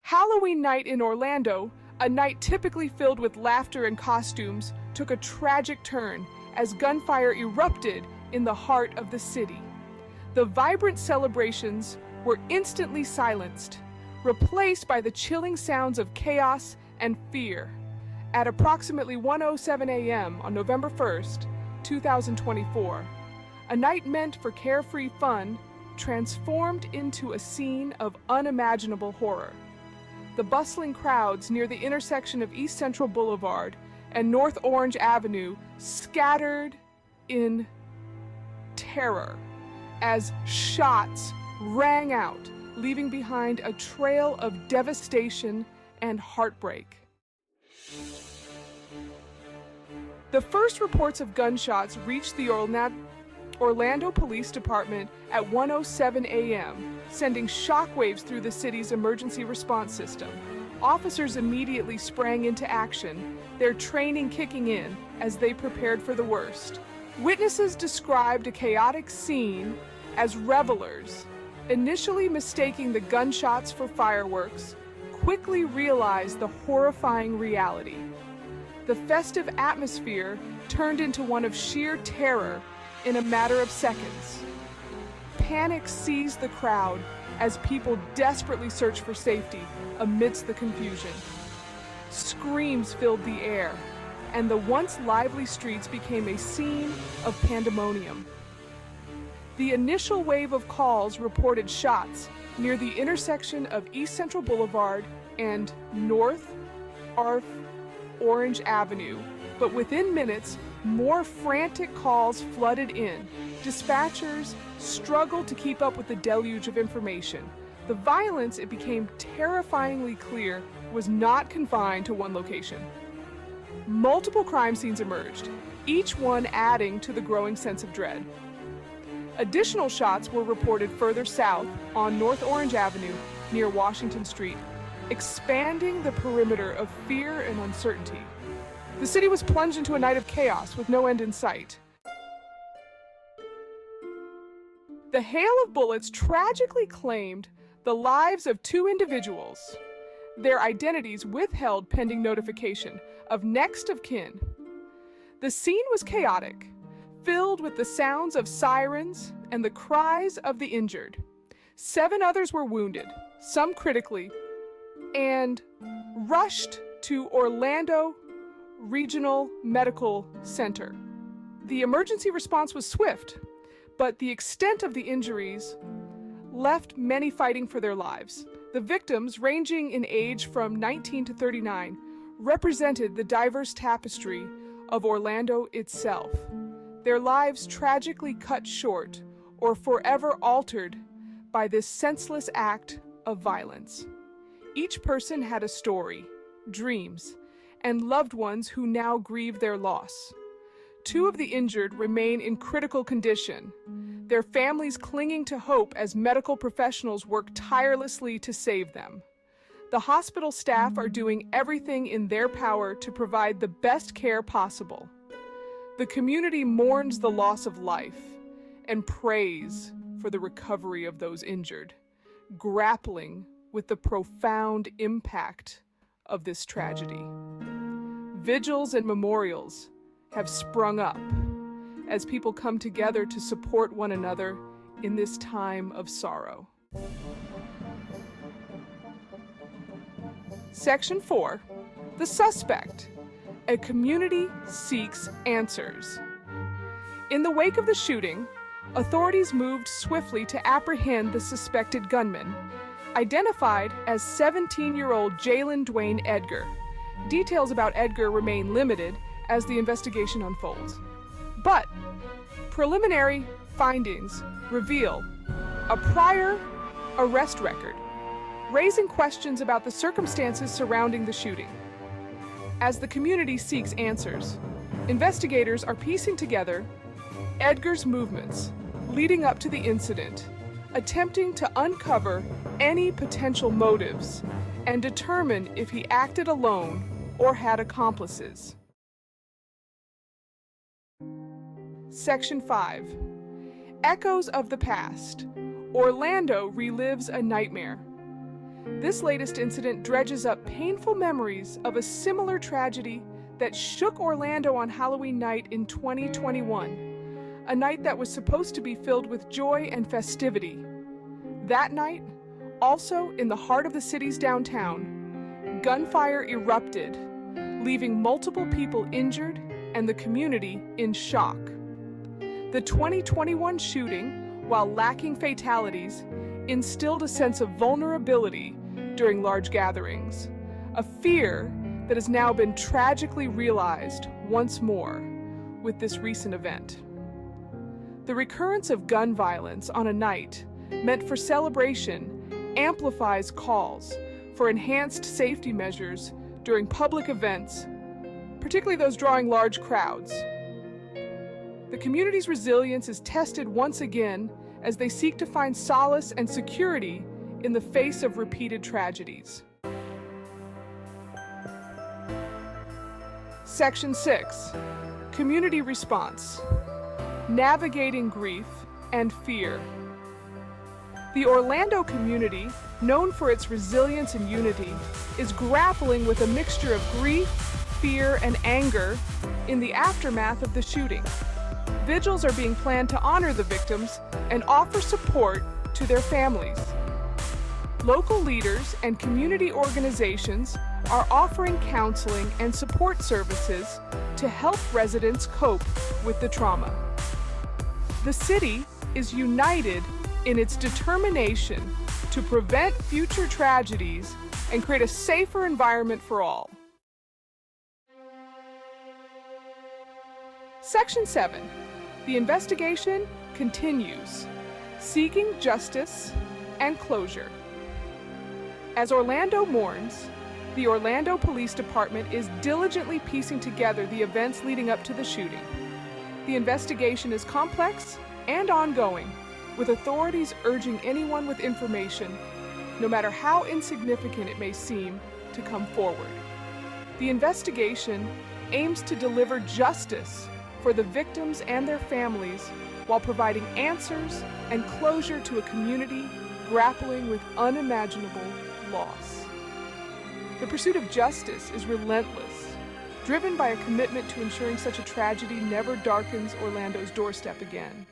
Halloween night in Orlando, a night typically filled with laughter and costumes, took a tragic turn as gunfire erupted in the heart of the city. The vibrant celebrations were instantly silenced, replaced by the chilling sounds of chaos and fear. At approximately 1:07 a.m. on November 1st, 2024, a night meant for carefree fun transformed into a scene of unimaginable horror. The bustling crowds near the intersection of East Central Boulevard and North Orange Avenue scattered in terror as shots rang out, leaving behind a trail of devastation and heartbreak. The first reports of gunshots reached the Orlando Police Department at 1:07 a.m., sending shockwaves through the city's emergency response system. Officers immediately sprang into action, their training kicking in as they prepared for the worst. Witnesses described a chaotic scene as revelers, initially mistaking the gunshots for fireworks, quickly realized the horrifying reality. The festive atmosphere turned into one of sheer terror in a matter of seconds. Panic seized the crowd as people desperately searched for safety amidst the confusion. Screams filled the air, and the once lively streets became a scene of pandemonium. The initial wave of calls reported shots near the intersection of East Central Boulevard and North Orange Avenue, but within minutes, more frantic calls flooded in. Dispatchers struggled to keep up with the deluge of information. The violence, it became terrifyingly clear, was not confined to one location. Multiple crime scenes emerged, each one adding to the growing sense of dread. Additional shots were reported further south on North Orange Avenue near Washington Street, expanding the perimeter of fear and uncertainty. The city was plunged into a night of chaos with no end in sight. The hail of bullets tragically claimed the lives of two individuals, their identities withheld pending notification of next of kin. The scene was chaotic, filled with the sounds of sirens and the cries of the injured. 7 others were wounded, some critically, and rushed to Orlando Regional Medical Center. The emergency response was swift, but the extent of the injuries left many fighting for their lives. The victims, ranging in age from 19 to 39, represented the diverse tapestry of Orlando itself. Their lives tragically cut short or forever altered by this senseless act of violence. Each person had a story, dreams, and loved ones who now grieve their loss. 2 of the injured remain in critical condition, their families clinging to hope as medical professionals work tirelessly to save them. The hospital staff are doing everything in their power to provide the best care possible. The community mourns the loss of life and prays for the recovery of those injured, grappling with the profound impact of this tragedy. Vigils and memorials have sprung up as people come together to support one another in this time of sorrow. Section 4, The Suspect. A community seeks answers. In the wake of the shooting, authorities moved swiftly to apprehend the suspected gunman, identified as 17-year-old Jaylen Dwayne Edgar. Details about Edgar remain limited as the investigation unfolds. But preliminary findings reveal a prior arrest record, raising questions about the circumstances surrounding the shooting. As the community seeks answers, investigators are piecing together Edgar's movements leading up to the incident, attempting to uncover any potential motives and determine if he acted alone or had accomplices. Section 5. Echoes of the past. Orlando relives a nightmare. This latest incident dredges up painful memories of a similar tragedy that shook Orlando on Halloween night in 2021, a night that was supposed to be filled with joy and festivity. That night, also in the heart of the city's downtown, gunfire erupted, leaving multiple people injured and the community in shock. The 2021 shooting, while lacking fatalities, instilled a sense of vulnerability during large gatherings, a fear that has now been tragically realized once more with this recent event. The recurrence of gun violence on a night meant for celebration amplifies calls for enhanced safety measures during public events, particularly those drawing large crowds. The community's resilience is tested once again as they seek to find solace and security in the face of repeated tragedies. Section 6. Community response. Navigating grief and fear. The Orlando community, known for its resilience and unity, is grappling with a mixture of grief, fear, and anger in the aftermath of the shooting. Vigils are being planned to honor the victims and offer support to their families. Local leaders and community organizations are offering counseling and support services to help residents cope with the trauma. The city is united in its determination to prevent future tragedies and create a safer environment for all. Section 7. The investigation continues, seeking justice and closure. As Orlando mourns, the Orlando Police Department is diligently piecing together the events leading up to the shooting. The investigation is complex and ongoing, with authorities urging anyone with information, no matter how insignificant it may seem, to come forward. The investigation aims to deliver justice for the victims and their families while providing answers and closure to a community grappling with unimaginable loss. The pursuit of justice is relentless, driven by a commitment to ensuring such a tragedy never darkens Orlando's doorstep again.